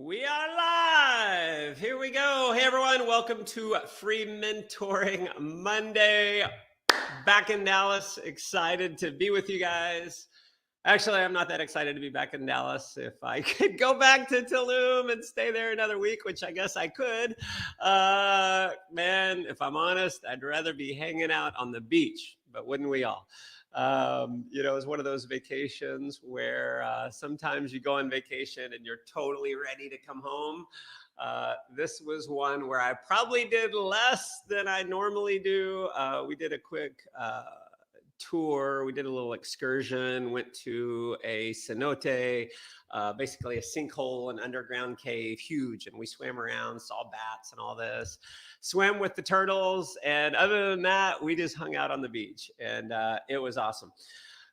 We are live. Here we go. Hey, everyone. Welcome to Free Mentoring Monday. Back in Dallas. Excited to be with you guys. Actually, I'm not that excited to be back in Dallas. If I could go back to Tulum and stay there another week, which I guess I could, man, if I'm honest, I'd rather be hanging out on the beach, but wouldn't we all? It's one of those vacations where sometimes you go on vacation and you're totally ready to come home. This was one where I probably did less than I normally do. We did a quick tour. We did a little excursion, went to a cenote, basically a sinkhole, an underground cave, huge. And we swam around, saw bats and all this, swam with the turtles. And other than that, we just hung out on the beach. And it was awesome.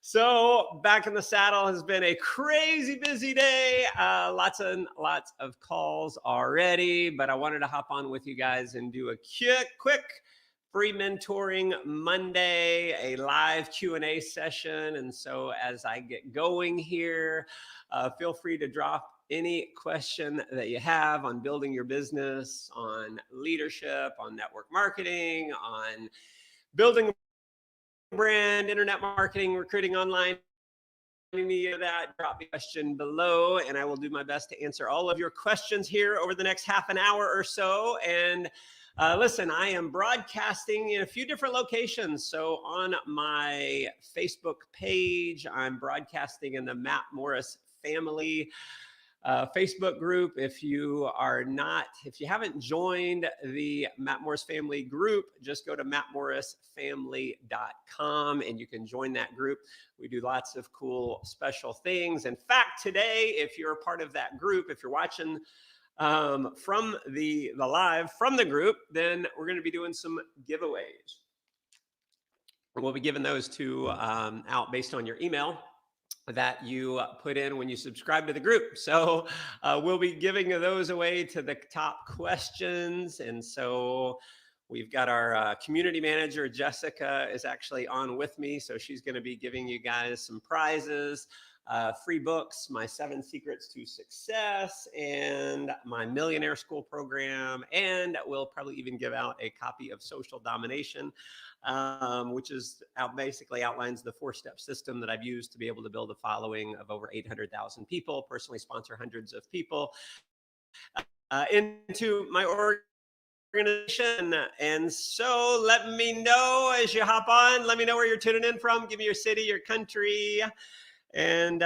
So back in the saddle has been a crazy busy day. Lots and lots of calls already, but I wanted to hop on with you guys and do a quick Free Mentoring Monday, a live Q&A session. And so as I get going here, feel free to drop any question that you have on building your business, on leadership, on network marketing, on building a brand, internet marketing, recruiting online. Any of that, drop me a question below and I will do my best to answer all of your questions here over the next half an hour or so. And listen, I am broadcasting in a few different locations. So on my Facebook page, I'm broadcasting in the Matt Morris family Facebook group. If you haven't joined the Matt Morris family group, just go to mattmorrisfamily.com and you can join that group. We do lots of cool special things. In fact, today, if you're a part of that group, if you're watching from the live from the group, then we're going to be doing some giveaways. We'll be giving those out based on your email that you put in when you subscribe to the group. So we'll be giving those away to the top questions. And so we've got our community manager, Jessica, is actually on with me. So she's going to be giving you guys some prizes. Free books, my 7 Secrets to Success, and my Millionaire School program. And we'll probably even give out a copy of Social Domination, which basically outlines the 4-step system that I've used to be able to build a following of over 800,000 people, personally sponsor hundreds of people into my organization. And so let me know as you hop on, let me know where you're tuning in from. Give me your city, your country. And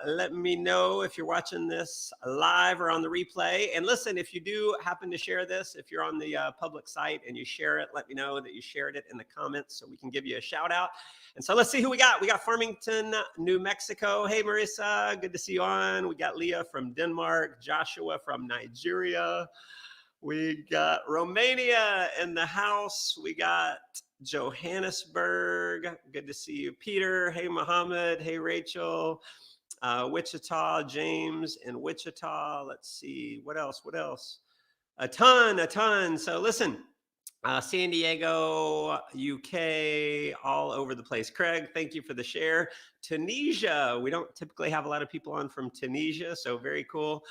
let me know if you're watching this live or on the replay. And listen, if you do happen to share this, if you're on the public site and you share it, let me know that you shared it in the comments so we can give you a shout out. And so let's see who we got. We got Farmington, New Mexico. Hey, Marissa, good to see you on. We got Leah from Denmark, Joshua from Nigeria. We got Romania in the house. We got Johannesburg. Good to see you, Peter. Hey, Mohammed. Hey, Rachel. Wichita, James in Wichita. Let's see. What else? A ton. So listen, San Diego, UK, all over the place. Craig, thank you for the share. Tunisia, we don't typically have a lot of people on from Tunisia, so very cool.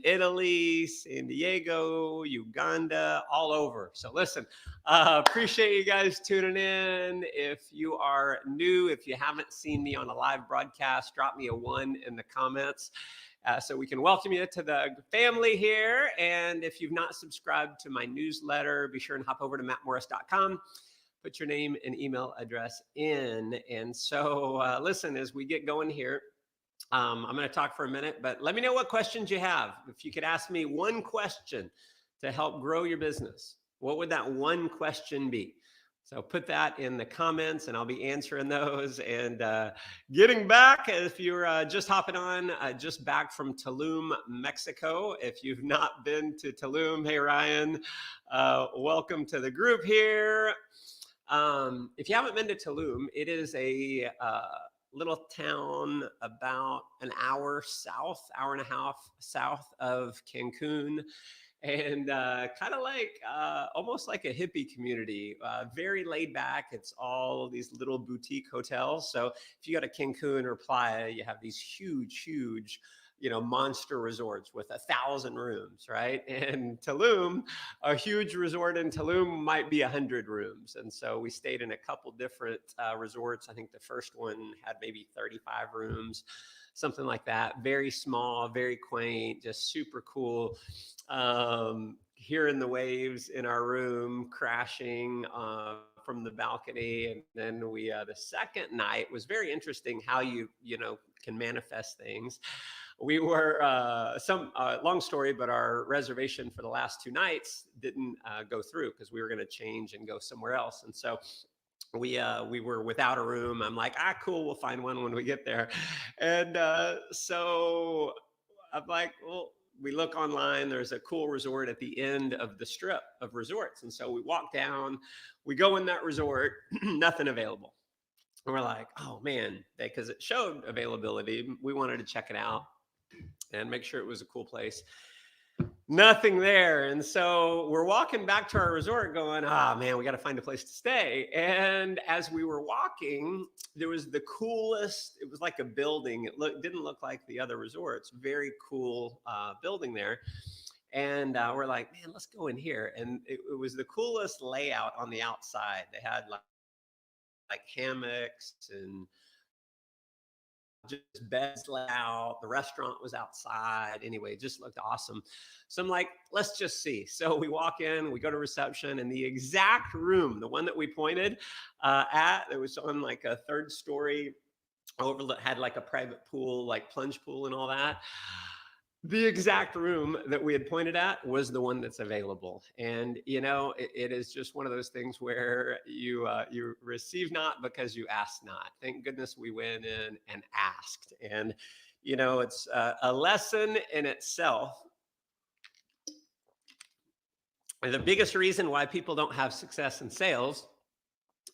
Italy, San Diego, Uganda, all over. So listen, appreciate you guys tuning in. If you are new, if you haven't seen me on a live broadcast, drop me a 1 in the comments. So we can welcome you to the family here. And if you've not subscribed to my newsletter, be sure and hop over to mattmorris.com. Put your name and email address in. And so listen, as we get going here, I'm going to talk for a minute, but let me know what questions you have. If you could ask me one question to help grow your business, what would that one question be? So put that in the comments and I'll be answering those. And getting back, if you're just hopping on, just back from Tulum, Mexico. If you've not been to Tulum, hey, Ryan, welcome to the group here. If you haven't been to Tulum, it is a little town about an hour and a half south of Cancun. And kind of like almost like a hippie community, very laid back. It's all these little boutique hotels. So if you go to Cancun or Playa, you have these huge monster resorts with 1,000 rooms, right? And Tulum, a huge resort in Tulum might be 100 rooms. And so we stayed in a couple different resorts. I think the first one had maybe 35 rooms, something like that. Very small, very quaint, just super cool. Hearing the waves in our room crashing from the balcony. And then the second night was very interesting how you can manifest things. We were long story, but our reservation for the last 2 nights didn't go through because we were going to change and go somewhere else. And so we were without a room. I'm like, cool, we'll find one when we get there. And so I'm like, well, we look online, there's a cool resort at the end of the strip of resorts. And so we walk down, we go in that resort, nothing available. And we're like, oh man, because it showed availability. We wanted to check it out and make sure it was a cool place. Nothing there. And so we're walking back to our resort going, man, we got to find a place to stay. And as we were walking, there was the coolest, it was like a building. It didn't look like the other resorts. Very cool building there. And we're like, man, let's go in here. And it was the coolest layout on the outside. They had like hammocks and just beds laid out. The restaurant was outside. Anyway, it just looked awesome. So I'm like, let's just see. So we walk in, we go to reception, and the exact room, the one that we pointed at, it was on like a 3rd story overlook, had like a private pool, like plunge pool and all that. The exact room that we had pointed at was the one that's available. And, it is just one of those things where you receive not because you ask not. Thank goodness we went in and asked. And, it's a lesson in itself. And the biggest reason why people don't have success in sales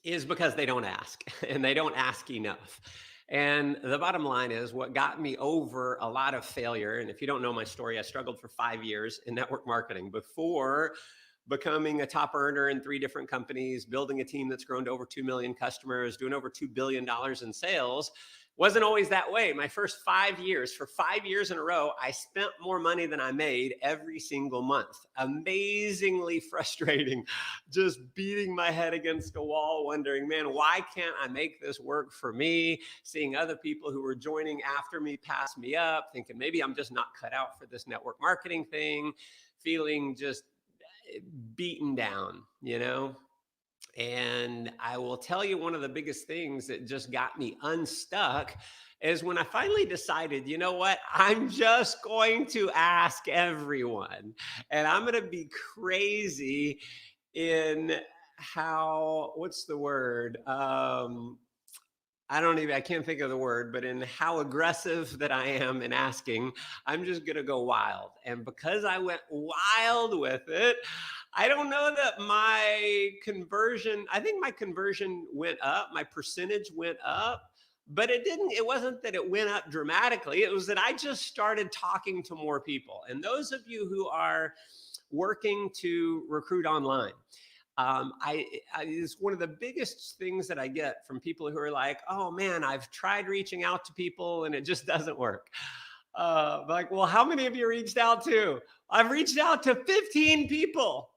is because they don't ask, and they don't ask enough. And the bottom line is what got me over a lot of failure. And if you don't know my story, I struggled for 5 years in network marketing before becoming a top earner in 3 different companies, building a team that's grown to over 2 million customers, doing over $2 billion in sales. Wasn't always that way. My first 5 years, for 5 years in a row, I spent more money than I made every single month. Amazingly frustrating, just beating my head against a wall, wondering, man, why can't I make this work for me? Seeing other people who were joining after me pass me up, thinking maybe I'm just not cut out for this network marketing thing, feeling just beaten down, And I will tell you, one of the biggest things that just got me unstuck is when I finally decided, you know what, I'm just going to ask everyone. And I'm going to be crazy in what's the word? I can't think of the word, but in how aggressive that I am in asking, I'm just going to go wild. And because I went wild with it, I don't know that I think my conversion went up, my percentage went up, but it wasn't that it went up dramatically. It was that I just started talking to more people. And those of you who are working to recruit online, it's one of the biggest things that I get from people who are like, oh man, I've tried reaching out to people and it just doesn't work. Like, well, how many of you reached out to? I've reached out to 15 people.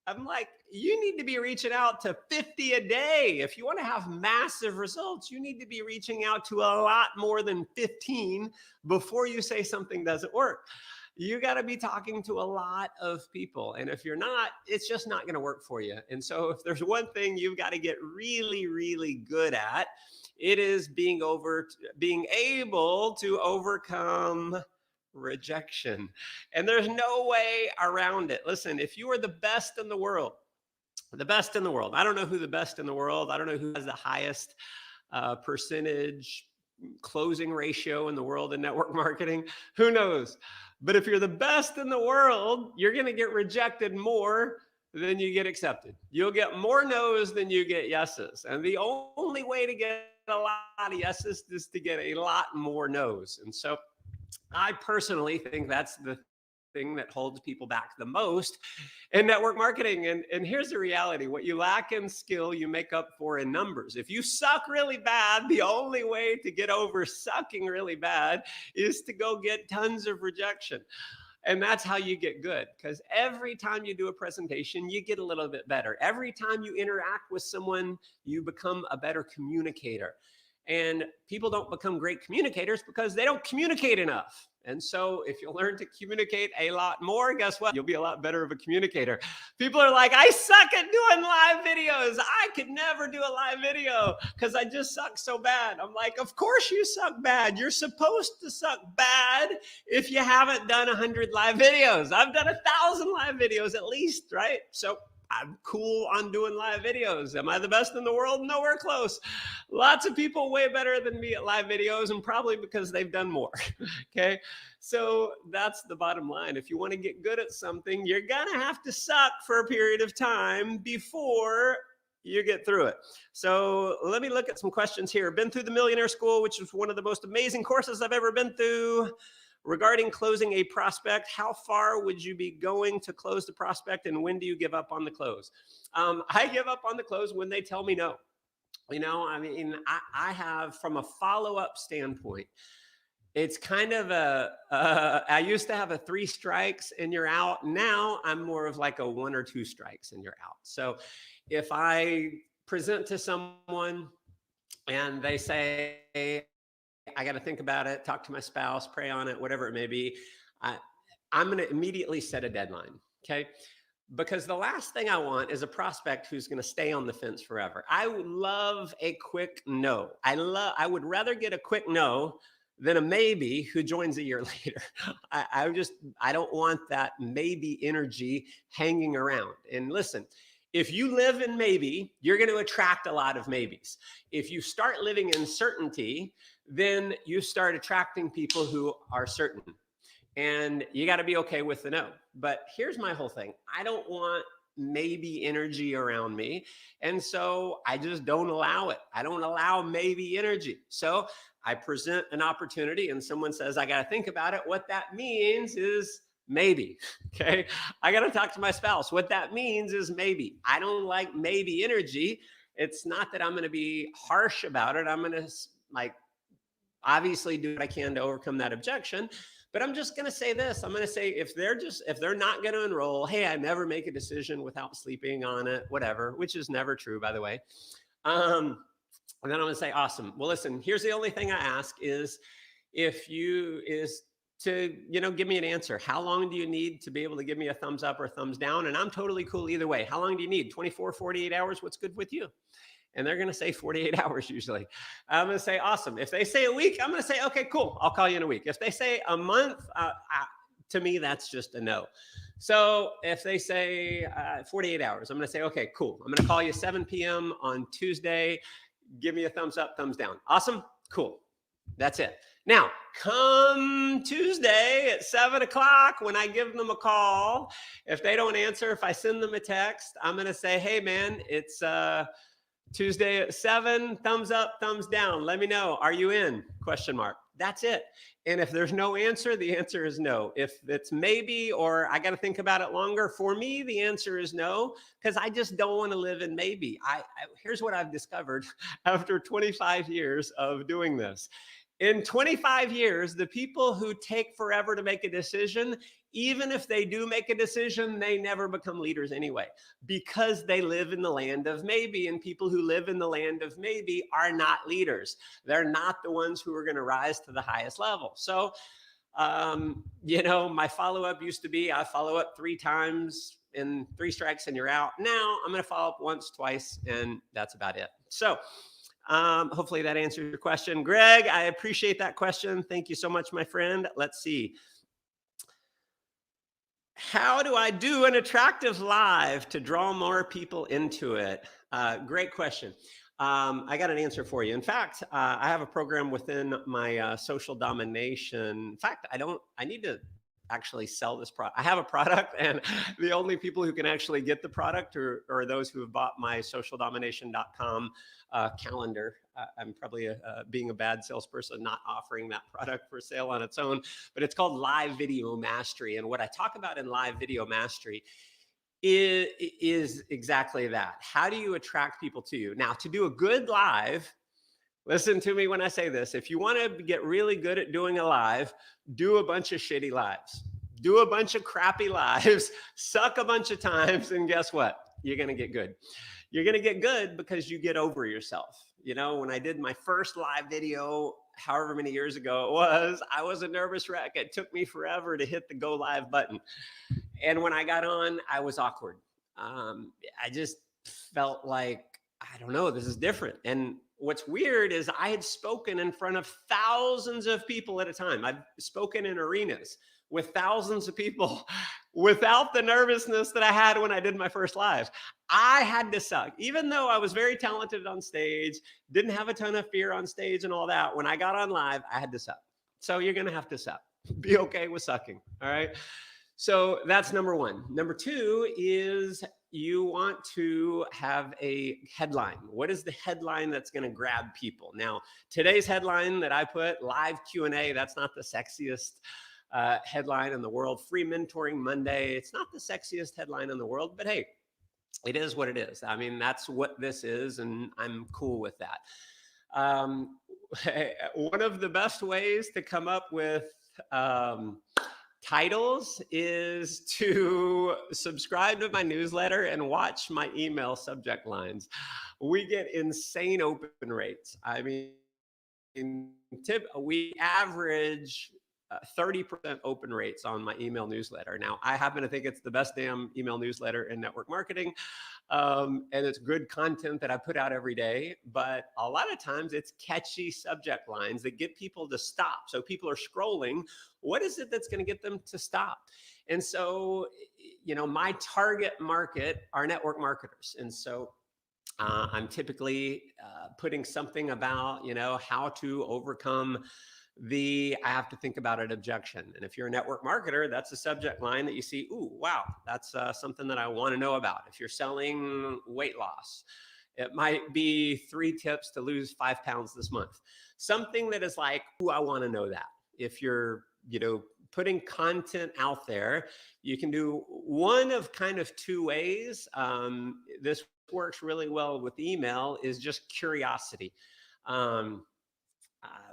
I'm like, you need to be reaching out to 50 a day. If you want to have massive results, you need to be reaching out to a lot more than 15 before you say something doesn't work. You got to be talking to a lot of people. And if you're not, it's just not going to work for you. And so if there's one thing you've got to get really, really good at, it is being able to overcome rejection. And there's no way around it. Listen, if you are the best in the world, I don't know who the best in the world, I don't know who has the highest percentage closing ratio in the world in network marketing, who knows? But if you're the best in the world, you're going to get rejected more than you get accepted. You'll get more no's than you get yeses. And the only way to get a lot of yeses is to get a lot more no's. And so I personally think that's the thing that holds people back the most in network marketing. And here's the reality: what you lack in skill, you make up for in numbers. If you suck really bad, the only way to get over sucking really bad is to go get tons of rejection. And that's how you get good, because every time you do a presentation, you get a little bit better. Every time you interact with someone, you become a better communicator. And people don't become great communicators because they don't communicate enough. And so if you learn to communicate a lot more, guess what? You'll be a lot better of a communicator. People are like, I suck at doing live videos. I could never do a live video because I just suck so bad. I'm like, of course you suck bad. You're supposed to suck bad if you haven't done 100 live videos. I've done 1,000 live videos at least, right? So I'm cool on doing live videos. Am I the best in the world? Nowhere close. Lots of people way better than me at live videos, and probably because they've done more. Okay. So that's the bottom line. If you want to get good at something, you're going to have to suck for a period of time before you get through it. So let me look at some questions here. Been through the Millionaire School, which is one of the most amazing courses I've ever been through. Regarding closing a prospect, how far would you be going to close the prospect, and when do you give up on the close? I give up on the close when they tell me no. You know, I mean, I have, from a follow-up standpoint, it's kind of I used to have a 3 strikes and you're out. Now I'm more of like a 1 or 2 strikes and you're out. So if I present to someone and they say, I got to think about it, talk to my spouse, pray on it, whatever it may be, I'm going to immediately set a deadline. Okay. Because the last thing I want is a prospect who's going to stay on the fence forever. I would love a quick no. I would rather get a quick no than a maybe who joins a year later. I don't want that maybe energy hanging around. And listen, if you live in maybe, you're going to attract a lot of maybes. If you start living in certainty, then you start attracting people who are certain. And you got to be okay with the no. But here's my whole thing. I don't want maybe energy around me. And so I just don't allow it. I don't allow maybe energy. So I present an opportunity and someone says, I got to think about it. What that means is maybe. Okay. I got to talk to my spouse. What that means is maybe. I don't like maybe energy. It's not that I'm going to be harsh about it. I'm going to obviously do what I can to overcome that objection. But I'm just going to say this. I'm going to say, if they're not going to enroll, hey, I never make a decision without sleeping on it, whatever, which is never true, by the way. And then I'm going to say, awesome. Well, listen, here's the only thing I ask is to give me an answer. How long do you need to be able to give me a thumbs up or thumbs down? And I'm totally cool either way. How long do you need? 24, 48 hours? What's good with you? And they're going to say 48 hours usually. I'm going to say, awesome. If they say a week, I'm going to say, okay, cool. I'll call you in a week. If they say a month, to me, that's just a no. So if they say 48 hours, I'm going to say, okay, cool. I'm going to call you 7 p.m. on Tuesday. Give me a thumbs up, thumbs down. Awesome. Cool. That's it. Now, come Tuesday at 7 o'clock, when I give them a call, if they don't answer, if I send them a text, I'm going to say, hey, man, it's Tuesday at 7, thumbs up, thumbs down. Let me know. Are you in? ? That's it. And if there's no answer, the answer is no. If it's maybe, or I got to think about it longer, for me, the answer is no, because I just don't want to live in maybe. Here's what I've discovered after 25 years of doing this. In 25 years, the people who take forever to make a decision, even if they do make a decision, they never become leaders anyway, because they live in the land of maybe. And people who live in the land of maybe are not leaders. They're not the ones who are going to rise to the highest level. So, my follow-up used to be, I follow up 3 times in 3 strikes and you're out. Now I'm going to follow up once, twice, and that's about it. So hopefully that answers your question. Greg, I appreciate that question. Thank you so much, my friend. Let's see. How do I do an attractive live to draw more people into it? Great question. I got an answer for you. In fact, I have a program within my social domination. In fact, I need to actually sell this product. I have a product, and the only people who can actually get the product are those who have bought my socialdomination.com calendar. I'm probably being a bad salesperson, not offering that product for sale on its own, but it's called Live Video Mastery. And what I talk about in Live Video Mastery is exactly that. How do you attract people to you? Now, to do a good live, listen to me when I say this. If you want to get really good at doing a live, do a bunch of shitty lives. Do a bunch of crappy lives, suck a bunch of times, and guess what? You're going to get good. You're going to get good because you get over yourself. You know, when I did my first live video, however many years ago it was, I was a nervous wreck. It took me forever to hit the go live button. And when I got on, I was awkward. I just felt like, I don't know, this is different. And what's weird is I had spoken in front of thousands of people at a time. I've spoken in arenas with thousands of people without the nervousness that I had when I did my first live. I had to suck. Even though I was very talented on stage, didn't have a ton of fear on stage and all that, when I got on live, I had to suck. So you're going to have to suck. Be okay with sucking. All right. So that's number one. Number two is you want to have a headline. What is the headline that's going to grab people? Now, today's headline that I put, live Q&A, that's not the sexiest headline in the world. Free Mentoring Monday, it's not the sexiest headline in the world, but hey, it is what it is. I mean, that's what this is, and I'm cool with that. One of the best ways to come up with titles is to subscribe to my newsletter and watch my email subject lines. We get insane open rates. I mean, we average 30% open rates on my email newsletter. Now, I happen to think it's the best damn email newsletter in network marketing. And it's good content that I put out every day. But a lot of times it's catchy subject lines that get people to stop. So people are scrolling. What is it that's going to get them to stop? And so, you know, my target market are network marketers. And so I'm typically putting something about, you know, how to overcome I have to think about it objection. And if you're a network marketer, that's a subject line that you see, ooh, wow, that's something that I want to know about. If you're selling weight loss, it might be 3 tips to lose 5 pounds this month. Something that is like, ooh, I want to know that. If you're, you know, putting content out there, you can do one of kind of 2 ways. This works really well with email is just curiosity.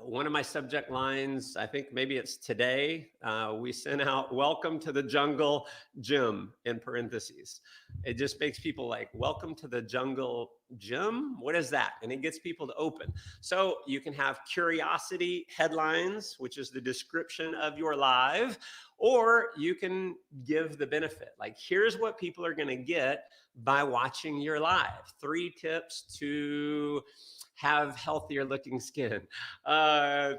One of my subject lines, I think maybe it's today, we sent out welcome to the jungle gym in parentheses. It just makes people like, welcome to the jungle gym? What is that? And it gets people to open. So you can have curiosity headlines, which is the description of your live, or you can give the benefit. Like, here's what people are going to get by watching your live. 3 tips to have healthier looking skin, 5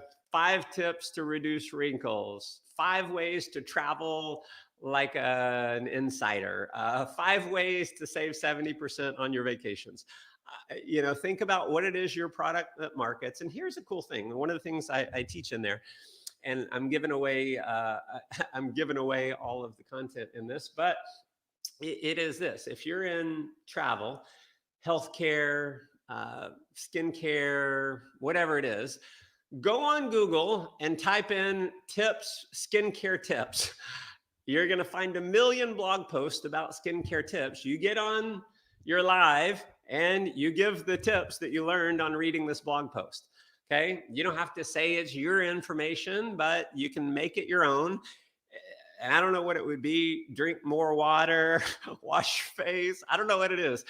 tips to reduce wrinkles, 5 ways to travel like an insider, 5 ways to save 70% on your vacations. You know, think about what it is your product that markets. And here's a cool thing. One of the things I teach in there, and I'm giving away all of the content in this, but it is this. If you're in travel, healthcare, skincare, whatever it is, go on Google and type in tips, skincare tips. You're going to find a million blog posts about skincare tips. You get on your live and you give the tips that you learned on reading this blog post. Okay. You don't have to say it's your information, but you can make it your own. And I don't know what it would be. Drink more water, wash your face. I don't know what it is.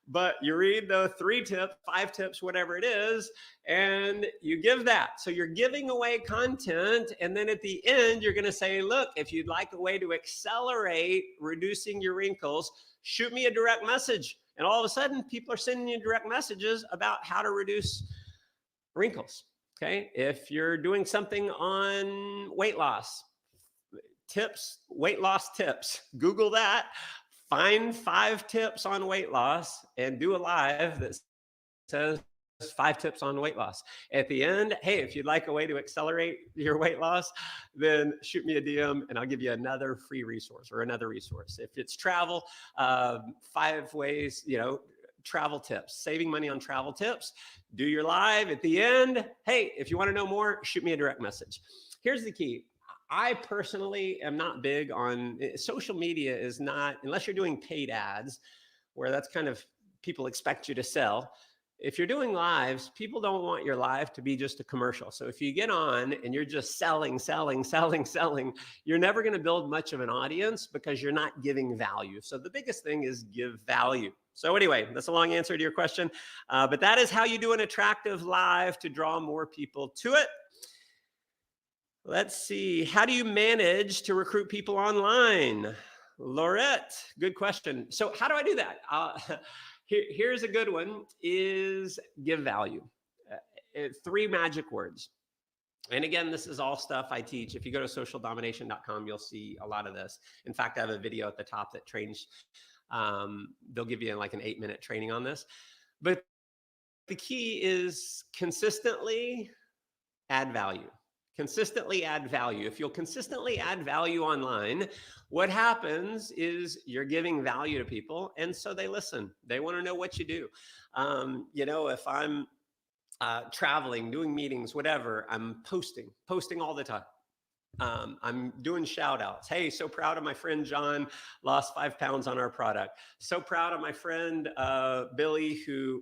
But you read the 3 tips, 5 tips, whatever it is, and you give that. So you're giving away content. And then at the end, you're going to say, look, if you'd like a way to accelerate reducing your wrinkles, shoot me a direct message. And all of a sudden, people are sending you direct messages about how to reduce wrinkles. Okay. If you're doing something on weight loss, tips, weight loss tips, Google that. Find 5 tips on weight loss and do a live that says 5 tips on weight loss. At the end, hey, if you'd like a way to accelerate your weight loss, then shoot me a DM and I'll give you another free resource or another resource. If it's travel, 5 ways, travel tips, saving money on travel tips, do your live at the end. Hey, if you want to know more, shoot me a direct message. Here's the key. I personally am not big on social media is not, unless you're doing paid ads, where that's kind of people expect you to sell. If you're doing lives, people don't want your live to be just a commercial. So if you get on and you're just selling, you're never going to build much of an audience because you're not giving value. So the biggest thing is give value. So anyway, that's a long answer to your question, but that is how you do an attractive live to draw more people to it. Let's see. How do you manage to recruit people online? Laurette, good question. So how do I do that? Here's a good one, is give value. 3 magic words. And again, this is all stuff I teach. If you go to socialdomination.com, you'll see a lot of this. In fact, I have a video at the top that trains, they'll give you like an 8-minute training on this. But the key is consistently add value. Consistently add value. If you'll consistently add value online, what happens is you're giving value to people, and so they listen. They want to know what you do. If I'm traveling, doing meetings, whatever, I'm posting all the time. I'm doing shout outs. Hey, so proud of my friend John, lost 5 pounds on our product. So proud of my friend Billy, who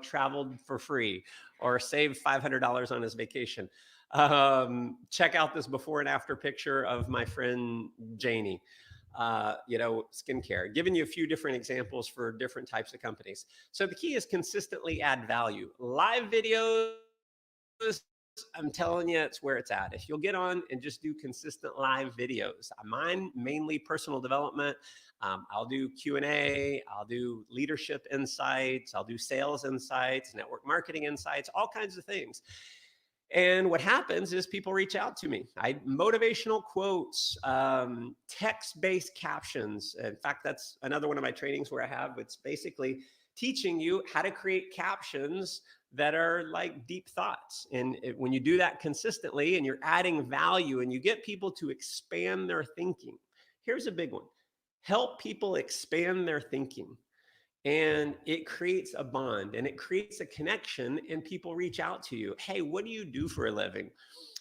traveled for free or saved $500 on his vacation. Check out this before and after picture of my friend Janie, skincare, giving you a few different examples for different types of companies. So the key is consistently add value. Live videos, I'm telling you, it's where it's at. If you'll get on and just do consistent live videos, mine mainly personal development. I'll do Q&A, I'll do leadership insights, I'll do sales insights, network marketing insights, all kinds of things. And what happens is people reach out to me. Motivational quotes, text-based captions. In fact, that's another one of my trainings where I have, it's basically teaching you how to create captions that are like deep thoughts. And when you do that consistently and you're adding value and you get people to expand their thinking, here's a big one. Help people expand their thinking. And it creates a bond and it creates a connection, and people reach out to you. Hey, what do you do for a living?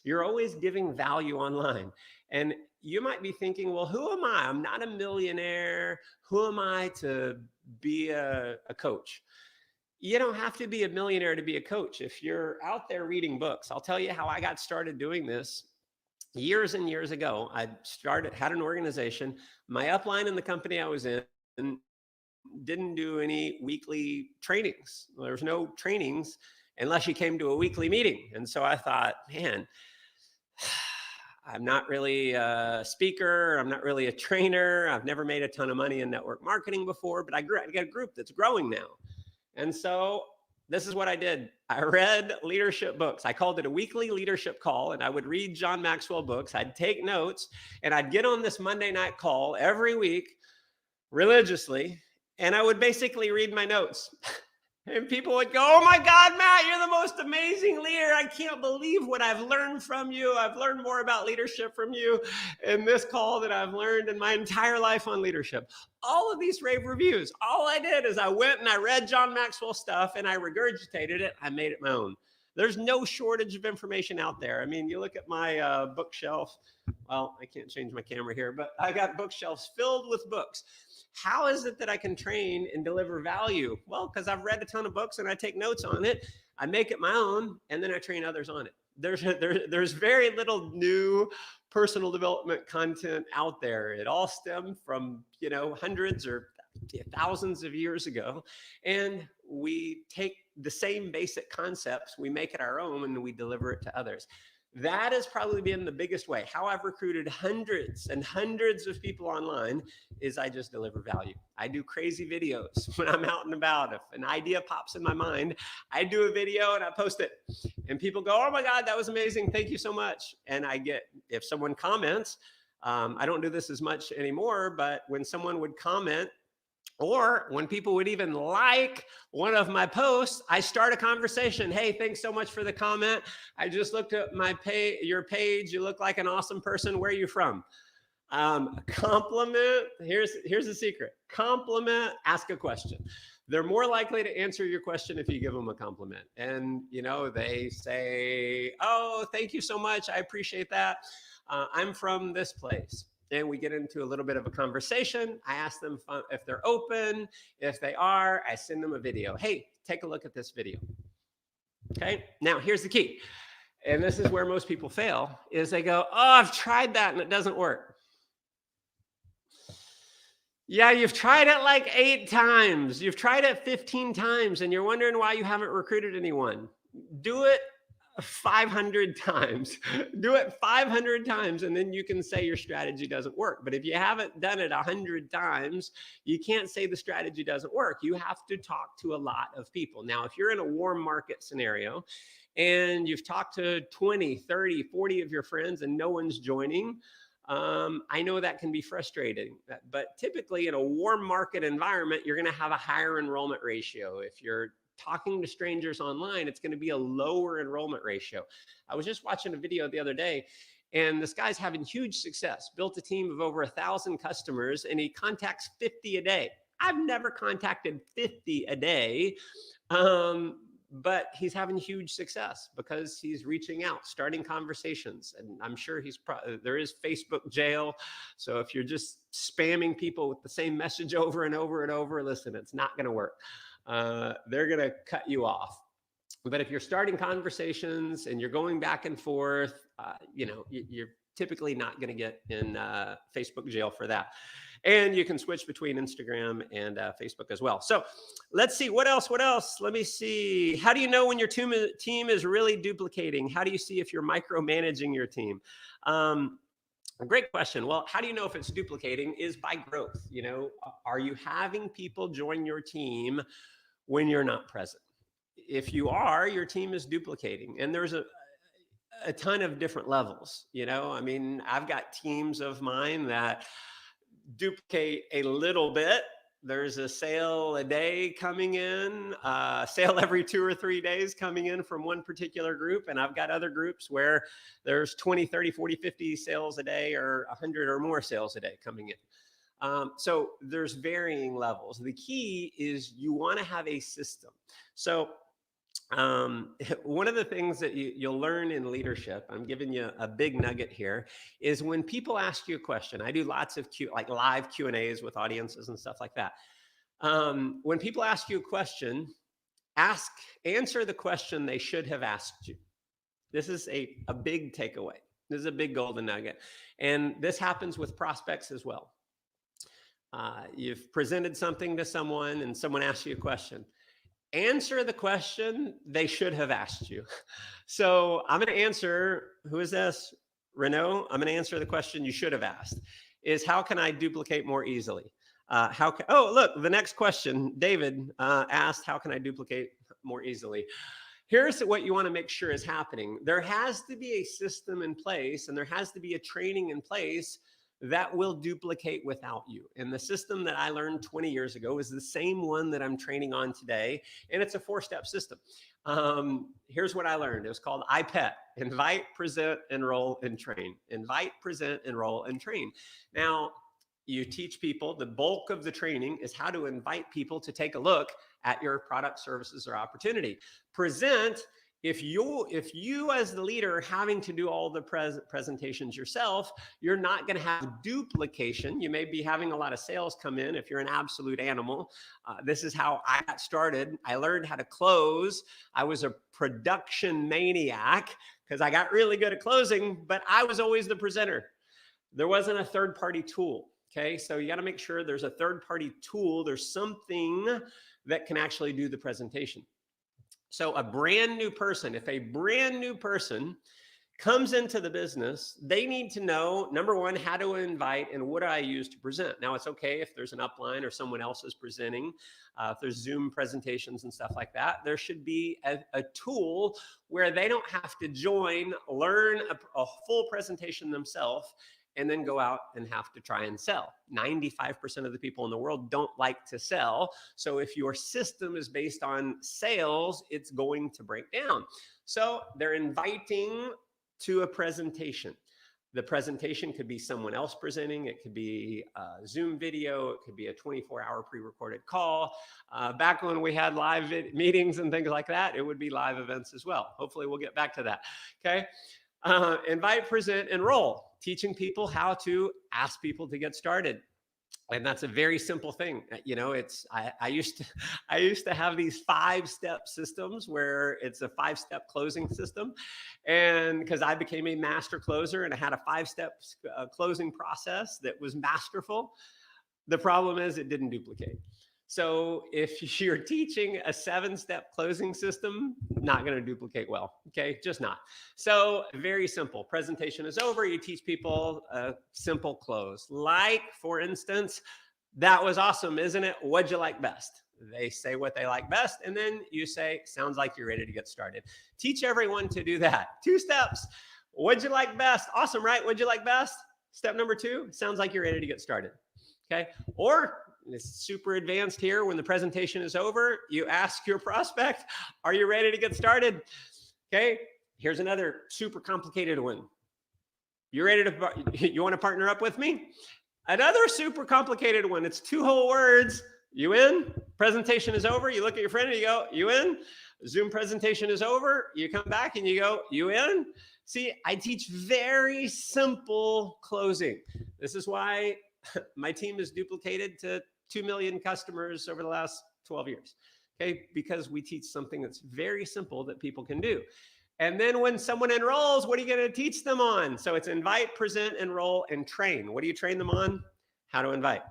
You're always giving value online. And you might be thinking, well, who am I? I'm not a millionaire. Who am I to be a coach? You don't have to be a millionaire to be a coach. If you're out there reading books, I'll tell you how I got started doing this. Years and years ago, I had an organization. My upline in the company I was in didn't do any weekly trainings. There was no trainings unless you came to a weekly meeting. And so I thought, man, I'm not really a speaker. I'm not really a trainer. I've never made a ton of money in network marketing before, but I got a group that's growing now. And so this is what I did. I read leadership books. I called it a weekly leadership call, and I would read John Maxwell books. I'd take notes, and I'd get on this Monday night call every week religiously, and I would basically read my notes. And people would go, oh my God, Matt, you're the most amazing leader. I can't believe what I've learned from you. I've learned more about leadership from you in this call than I've learned in my entire life on leadership. All of these rave reviews, all I did is I went and I read John Maxwell stuff and I regurgitated it. I made it my own. There's no shortage of information out there. I mean, you look at my bookshelf. Well, I can't change my camera here, but I got bookshelves filled with books. How is it that I can train and deliver value? Well, because I've read a ton of books and I take notes on it. I make it my own, and then I train others on it. There's very little new personal development content out there. It all stemmed from, hundreds or thousands of years ago. And we take the same basic concepts, we make it our own, and we deliver it to others. That has probably been the biggest way. How I've recruited hundreds and hundreds of people online is I just deliver value. I do crazy videos when I'm out and about. If an idea pops in my mind, I do a video and I post it. And people go, oh my God, that was amazing. Thank you so much. And if someone comments, I don't do this as much anymore, but when someone would comment Or when people would even like one of my posts, I start a conversation. Hey, thanks so much for the comment. I just looked at your page. You look like an awesome person. Where are you from? Compliment. Here's the secret. Compliment. Ask a question. They're more likely to answer your question if you give them a compliment. And they say, "Oh, thank you so much. I appreciate that. I'm from this place." And we get into a little bit of a conversation. I ask them if they're open. If they are, I send them a video. Hey, take a look at this video. Okay. Now here's the key. And this is where most people fail, is they go, "Oh, I've tried that and it doesn't work." Yeah, you've tried it like 8 times. You've tried it 15 times and you're wondering why you haven't recruited anyone. Do it 500 times. Do it 500 times and then you can say your strategy doesn't work. But if you haven't done it 100 times, you can't say the strategy doesn't work. You have to talk to a lot of people. Now, if you're in a warm market scenario and you've talked to 20, 30, 40 of your friends and no one's joining, I know that can be frustrating, but typically in a warm market environment, you're going to have a higher enrollment ratio. If you're talking to strangers online, it's going to be a lower enrollment ratio. I was just watching a video the other day, and this guy's having huge success, built a team of over 1,000 customers, and he contacts 50 a day. I've never contacted 50 a day. But he's having huge success because he's reaching out, starting conversations. And I'm sure there is Facebook jail. So if you're just spamming people with the same message over and over and over, listen, it's not going to work. They're going to cut you off. But if you're starting conversations and you're going back and forth, you're typically not going to get in Facebook jail for that. And you can switch between Instagram and Facebook as well. So let's see, what else? Let me see. How do you know when your team is really duplicating? How do you see if you're micromanaging your team? Great question. Well, how do you know if it's duplicating? Is by growth. Are you having people join your team when you're not present? If you are, your team is duplicating. And there's a ton of different levels. I've got teams of mine that duplicate a little bit. There's a sale a day coming in, sale every 2 or 3 days coming in from one particular group. And I've got other groups where there's 20, 30, 40, 50 sales a day or 100 or more sales a day coming in. So there's varying levels. The key is you want to have a system. So one of the things that you'll learn in leadership, I'm giving you a big nugget here, is when people ask you a question. I do lots of live Q&As with audiences and stuff like that. When people ask you a question, answer the question they should have asked you. This is a big takeaway. This is a big golden nugget. And this happens with prospects as well. You've presented something to someone and someone asks you a question. Answer the question they should have asked you. So I'm going to answer, who is this? Renault. I'm going to answer the question you should have asked is, how can I duplicate more easily? Oh, look, the next question, David asked, how can I duplicate more easily? Here's what you want to make sure is happening. There has to be a system in place and there has to be a training in place that will duplicate without you. And the system that I learned 20 years ago is the same one that I'm training on today. And it's a 4-step system. Here's what I learned. It was called IPET: invite, present, enroll, and train. Invite, present, enroll, and train. Now, you teach people, the bulk of the training is how to invite people to take a look at your product, services, or opportunity. Present, if you as the leader having to do all the presentations yourself, you're not going to have duplication. You may be having a lot of sales come in if you're an absolute animal. This is how I got started. I learned how to close. I was a production maniac because I got really good at closing, but I was always the presenter. There wasn't a third-party tool. Okay, so you got to make sure there's a third-party tool. There's something that can actually do the presentation. So a brand new person, if a brand new person comes into the business, they need to know, number one, how to invite and what do I use to present. Now, it's okay if there's an upline or someone else is presenting, if there's Zoom presentations and stuff like that. There should be a tool where they don't have to join, learn a full presentation themselves, and then go out and have to try and sell. 95% of the people in the world don't like to sell. So if your system is based on sales, it's going to break down. So they're inviting to a presentation. The presentation could be someone else presenting. It could be a Zoom video. It could be a 24-hour pre-recorded call. Back when we had live meetings and things like that, it would be live events as well. Hopefully we'll get back to that. Okay. Invite, present, enroll. Teaching people how to ask people to get started. And that's a very simple thing. You know, I used to have these 5-step systems where it's a 5-step closing system. And because I became a master closer and I had a 5-step closing process that was masterful, the problem is it didn't duplicate. So if you're teaching a 7-step closing system, not going to duplicate well. Okay, just not. So very simple. Presentation is over. You teach people a simple close. Like, for instance, that was awesome, isn't it? What'd you like best? They say what they like best, and then you say, sounds like you're ready to get started. Teach everyone to do that. 2 steps. What'd you like best? Awesome, right? What'd you like best? Step number 2, sounds like you're ready to get started. Okay, or it's super advanced here. When the presentation is over, you ask your prospect, are you ready to get started? Okay, here's another super complicated one. You ready to, you want to partner up with me? Another super complicated one. It's 2 whole words. You in? Presentation is over. You look at your friend and you go, you in? Zoom presentation is over. You come back and you go, you in? See, I teach very simple closing. This is why my team is duplicated to 2 million customers over the last 12 years. Okay, because we teach something that's very simple that people can do. And then when someone enrolls, what are you going to teach them on? So it's invite, present, enroll, and train. What do you train them on? How to invite.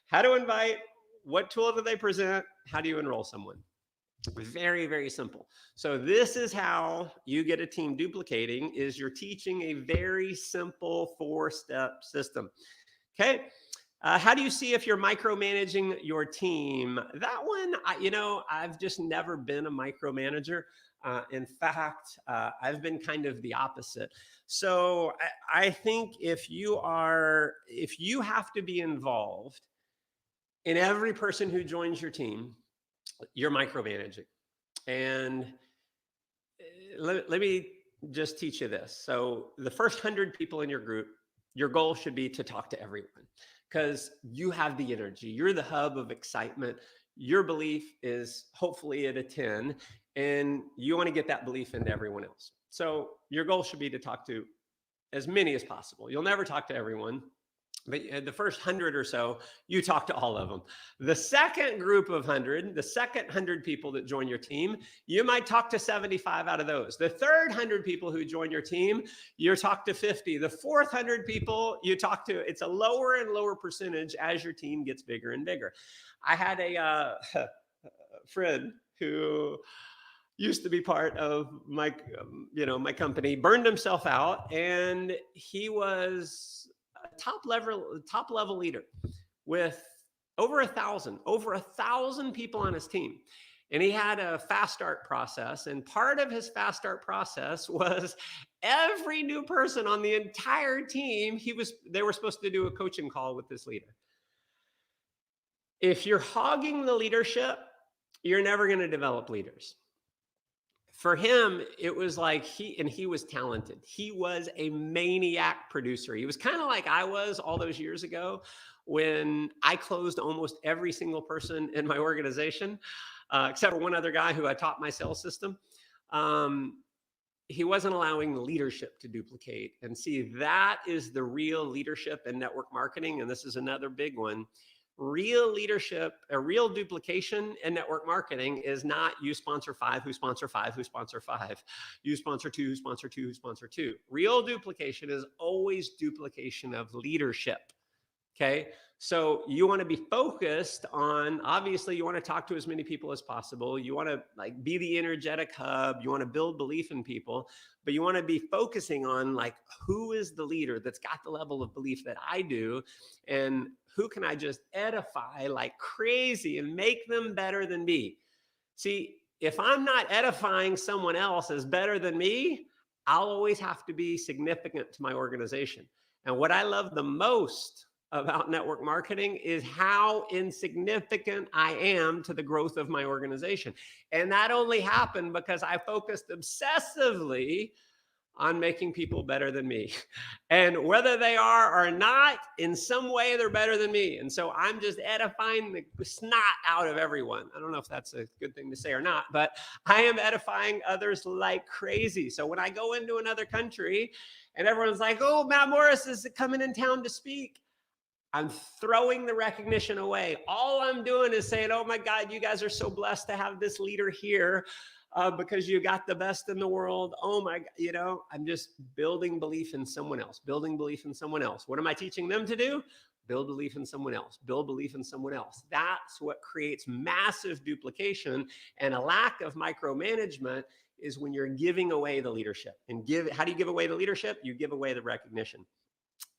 How to invite. What tool do they present? How do you enroll someone? Very, very simple. So this is how you get a team duplicating, is you're teaching a very simple 4-step system. Okay. How do you see if you're micromanaging your team? That one, I've just never been a micromanager. In fact, I've been kind of the opposite. So I think if you have to be involved in every person who joins your team, you're micromanaging. And let me just teach you this. So the first 100 people in your group, your goal should be to talk to everyone, because you have the energy. You're the hub of excitement. Your belief is hopefully at a 10, and you want to get that belief into everyone else. So your goal should be to talk to as many as possible. You'll never talk to everyone, but the first 100 or so, you talk to all of them. The second group of 100, the second 100 people that join your team, you might talk to 75 out of those. The third 100 people who join your team, you talk to 50. The fourth 100 people you talk to, it's a lower and lower percentage as your team gets bigger and bigger. I had a friend who used to be part of my, my company, burned himself out, and he was a top level leader with over 1,000 people on his team. And he had a fast start process. And part of his fast start process was every new person on the entire team, they were supposed to do a coaching call with this leader. If you're hogging the leadership, you're never going to develop leaders. For him, it was like he was talented. He was a maniac producer. He was kind of like I was all those years ago when I closed almost every single person in my organization, except for one other guy who I taught my sales system. He wasn't allowing the leadership to duplicate. And see, that is the real leadership in network marketing. And this is another big one. Real leadership, a real duplication in network marketing is not you sponsor 5, who sponsor 5, who sponsor 5, you sponsor 2, who sponsor 2, who sponsor 2. Real duplication is always duplication of leadership. Okay. So you want to be focused on, obviously you want to talk to as many people as possible. You want to be the energetic hub. You want to build belief in people, but you want to be focusing on who is the leader that's got the level of belief that I do, and who can I just edify like crazy and make them better than me? See, if I'm not edifying someone else as better than me, I'll always have to be significant to my organization. And what I love the most about network marketing is how insignificant I am to the growth of my organization. And that only happened because I focused obsessively on making people better than me. And whether they are or not, in some way, they're better than me. And so I'm just edifying the snot out of everyone. I don't know if that's a good thing to say or not, but I am edifying others like crazy. So when I go into another country and everyone's like, oh, Matt Morris is coming in town to speak, I'm throwing the recognition away. All I'm doing is saying, oh my God, you guys are so blessed to have this leader here because you got the best in the world. Oh my God, I'm just building belief in someone else, building belief in someone else. What am I teaching them to do? Build belief in someone else, build belief in someone else. That's what creates massive duplication, and a lack of micromanagement is when you're giving away the leadership. And how do you give away the leadership? You give away the recognition.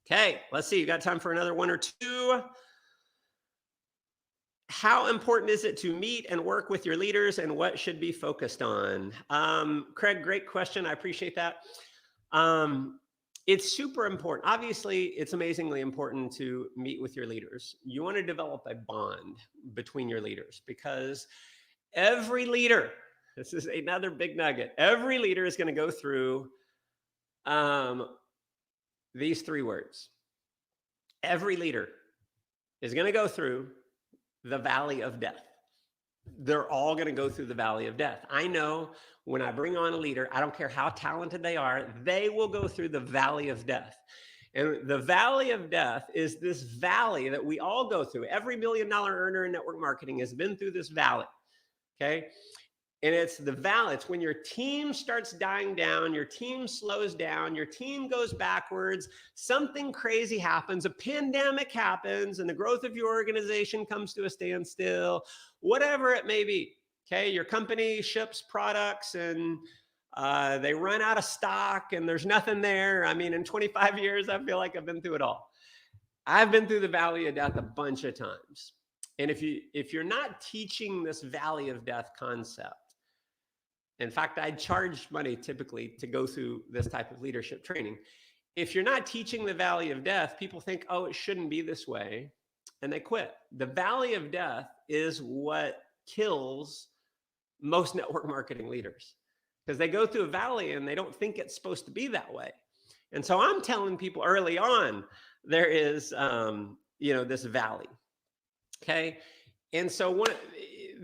Okay, let's see. You got time for another one or two? How important is it to meet and work with your leaders, and what should be focused on? Craig, great question. I appreciate that. It's super important. Obviously, it's amazingly important to meet with your leaders. You want to develop a bond between your leaders, because every leader, this is another big nugget, every leader is going to go through these three words. Every leader is going to go through the valley of death. They're all going to go through the valley of death. I know when I bring on a leader, I don't care how talented they are, they will go through the valley of death. And the valley of death is this valley that we all go through. Every $1 million earner in network marketing has been through this valley. Okay. And it's the valley. It's when your team starts dying down, your team slows down, your team goes backwards, something crazy happens, a pandemic happens, and the growth of your organization comes to a standstill, whatever it may be. Okay, your company ships products and they run out of stock and there's nothing there. I mean, in 25 years, I feel like I've been through it all. I've been through the valley of death a bunch of times. And if you're not teaching this valley of death concept, in fact, I charge money typically to go through this type of leadership training. If you're not teaching the valley of death, people think, oh, it shouldn't be this way, and they quit. The valley of death is what kills most network marketing leaders, because they go through a valley and they don't think it's supposed to be that way. And so I'm telling people early on, there is, this valley. Okay. And so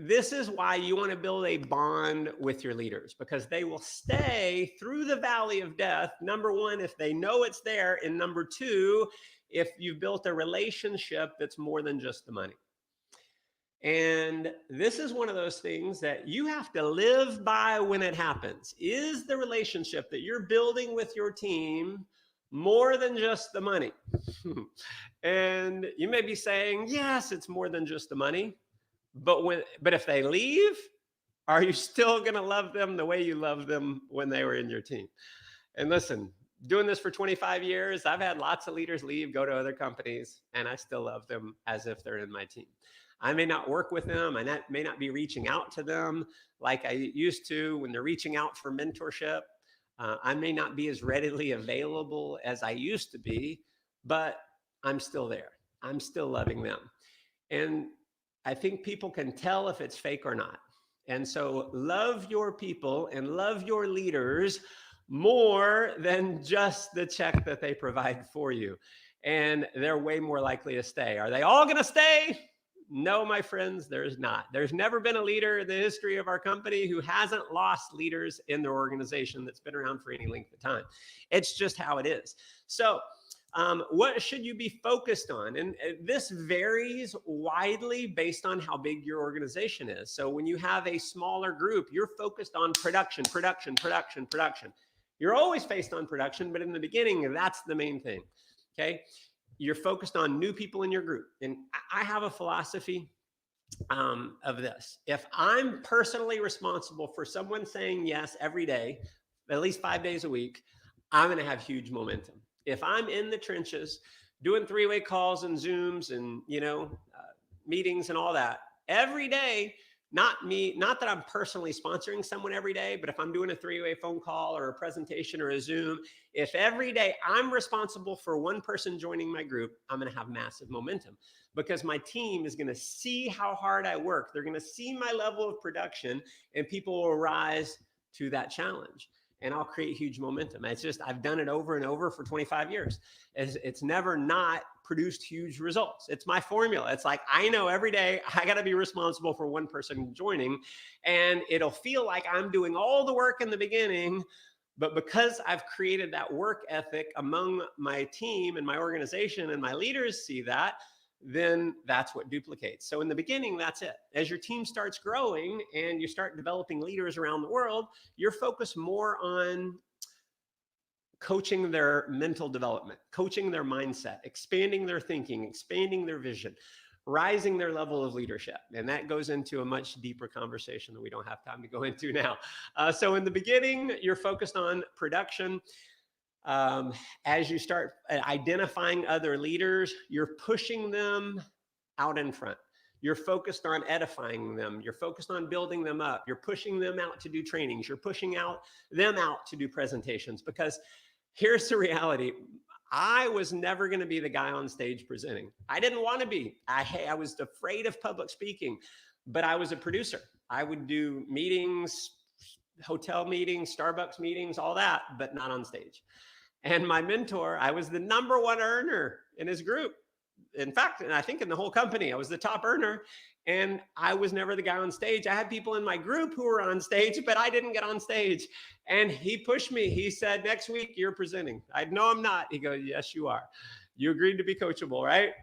this is why you want to build a bond with your leaders, because they will stay through the valley of death. Number one, if they know it's there. And number two, if you've built a relationship that's more than just the money. And this is one of those things that you have to live by when it happens. Is the relationship that you're building with your team more than just the money? And you may be saying, yes, it's more than just the money. But if they leave, are you still going to love them the way you loved them when they were in your team? And listen, doing this for 25 years, I've had lots of leaders leave, go to other companies, and I still love them as if they're in my team. I may not work with them. I may not be reaching out to them like I used to when they're reaching out for mentorship. I may not be as readily available as I used to be, but I'm still there. I'm still loving them. And I think people can tell if it's fake or not. And so love your people and love your leaders more than just the check that they provide for you. And they're way more likely to stay. Are they all going to stay? No, my friends, there's not. There's never been a leader in the history of our company who hasn't lost leaders in their organization that's been around for any length of time. It's just how it is. So what should you be focused on? And this varies widely based on how big your organization is. So when you have a smaller group, you're focused on production. You're always faced on production, but in the beginning, that's the main thing. Okay. You're focused on new people in your group. And I have a philosophy of this. If I'm personally responsible for someone saying yes every day, at least 5 days a week, I'm going to have huge momentum. If I'm in the trenches doing 3-way calls and Zooms and, meetings and all that every day, Not me, not that I'm personally sponsoring someone every day, but if I'm doing a three-way phone call or a presentation or a Zoom, if every day I'm responsible for one person joining my group, I'm going to have massive momentum because my team is going to see how hard I work. They're going to see my level of production, and people will rise to that challenge. And I'll create huge momentum. It's just, I've done it over and over for 25 years. It's never not produced huge results. It's my formula. It's like, I know every day I got to be responsible for one person joining, and it'll feel like I'm doing all the work in the beginning. But because I've created that work ethic among my team and my organization, and my leaders see that, then that's what duplicates. So in the beginning, that's it. As your team starts growing and you start developing leaders around the world, you're focused more on coaching their mental development, coaching their mindset, expanding their thinking, expanding their vision, rising their level of leadership. And that goes into a much deeper conversation that we don't have time to go into now. So in the beginning, you're focused on production. As you start identifying other leaders, you're pushing them out in front. You're focused on edifying them. You're focused on building them up. You're pushing them out to do trainings. You're pushing them out to do presentations, because here's the reality. I was never going to be the guy on stage presenting. I didn't want to be. I was afraid of public speaking, but I was a producer. I would do meetings, hotel meetings, Starbucks meetings, all that, but not on stage. And my mentor, I was the #1 earner in his group. In fact, and I think in the whole company, I was the top earner, and I was never the guy on stage. I had people in my group who were on stage, but I didn't get on stage. And he pushed me. He said, next week you're presenting. I know I'm not. He goes, yes, you are. You agreed to be coachable, right?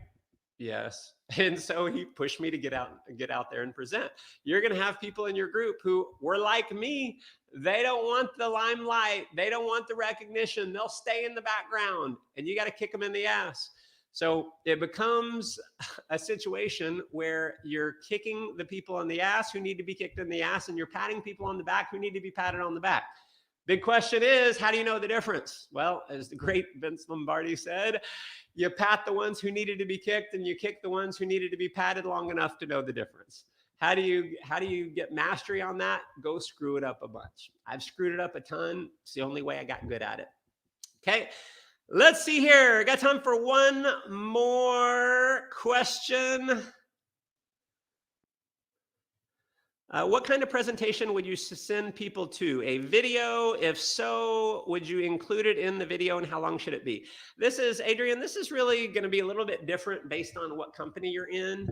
Yes. And so he pushed me to get out there and present. You're going to have people in your group who were like me. They don't want the limelight. They don't want the recognition. They'll stay in the background, and you got to kick them in the ass. So it becomes a situation where you're kicking the people in the ass who need to be kicked in the ass, and you're patting people on the back who need to be patted on the back. Big question is, how do you know the difference? Well, as the great Vince Lombardi said, you pat the ones who needed to be kicked, and you kick the ones who needed to be patted long enough to know the difference. How do you get mastery on that? Go screw it up a bunch. I've screwed it up a ton. It's the only way I got good at it. Okay, let's see here. I got time for one more question. What kind of presentation would you send people to? A video? If so, would you include it in the video, and how long should it be? This is, Adrian, this is really going to be a little bit different based on what company you're in.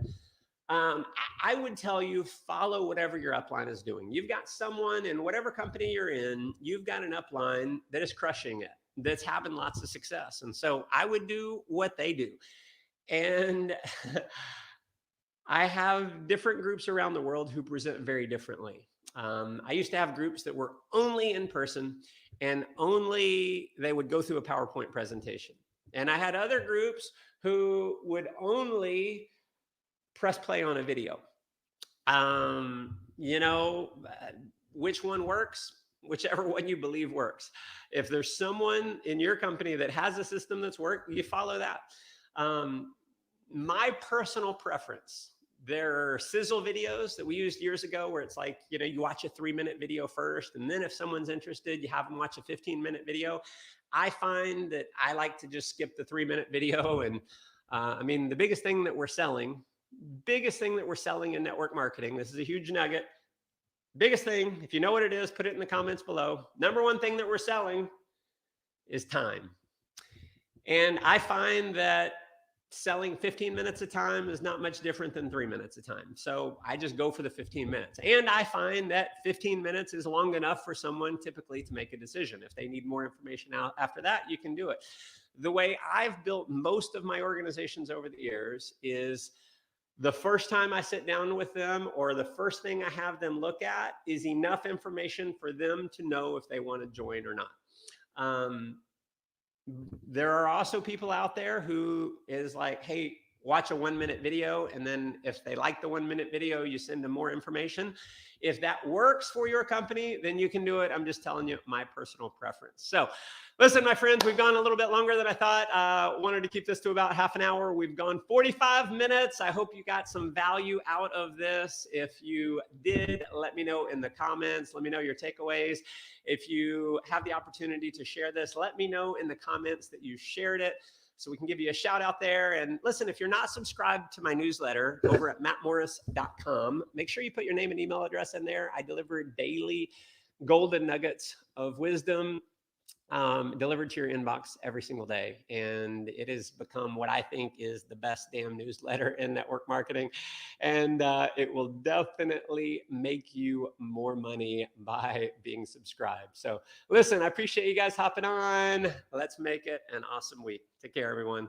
I would tell you, follow whatever your upline is doing. You've got someone in whatever company you're in, you've got an upline that is crushing it, that's having lots of success. And so I would do what they do. And I have different groups around the world who present very differently. I used to have groups that were only in person, and only they would go through a PowerPoint presentation. And I had other groups who would only press play on a video. Which one works? Whichever one you believe works. If there's someone in your company that has a system that's worked, you follow that. My personal preference, there are sizzle videos that we used years ago where it's like, you watch a 3-minute video first, and then if someone's interested, you have them watch a 15-minute video. I find that I like to just skip the 3-minute video. And the biggest thing that we're selling in network marketing, this is a huge nugget. Biggest thing, if you know what it is, put it in the comments below. #1 thing that we're selling is time. And I find that selling 15 minutes a time is not much different than 3 minutes a time. So I just go for the 15 minutes. And I find that 15 minutes is long enough for someone typically to make a decision. If they need more information out after that, you can do it. The way I've built most of my organizations over the years is the first time I sit down with them, or the first thing I have them look at, is enough information for them to know if they want to join or not. There are also people out there who is like, hey, watch a 1-minute video, and then if they like the 1-minute video, you send them more information. If that works for your company, then you can do it. I'm just telling you my personal preference. So Listen, my friends, we've gone a little bit longer than I thought. Wanted to keep this to about half an hour. We've gone 45 minutes. I hope you got some value out of this. If you did, let me know in the comments. Let me know your takeaways. If you have the opportunity to share this, let me know in the comments that you shared it so we can give you a shout out there. And listen, if you're not subscribed to my newsletter over at mattmorris.com, make sure you put your name and email address in there. I deliver daily golden nuggets of wisdom delivered to your inbox every single day. And it has become what I think is the best damn newsletter in network marketing. And it will definitely make you more money by being subscribed. So listen, I appreciate you guys hopping on. Let's make it an awesome week. Take care, everyone.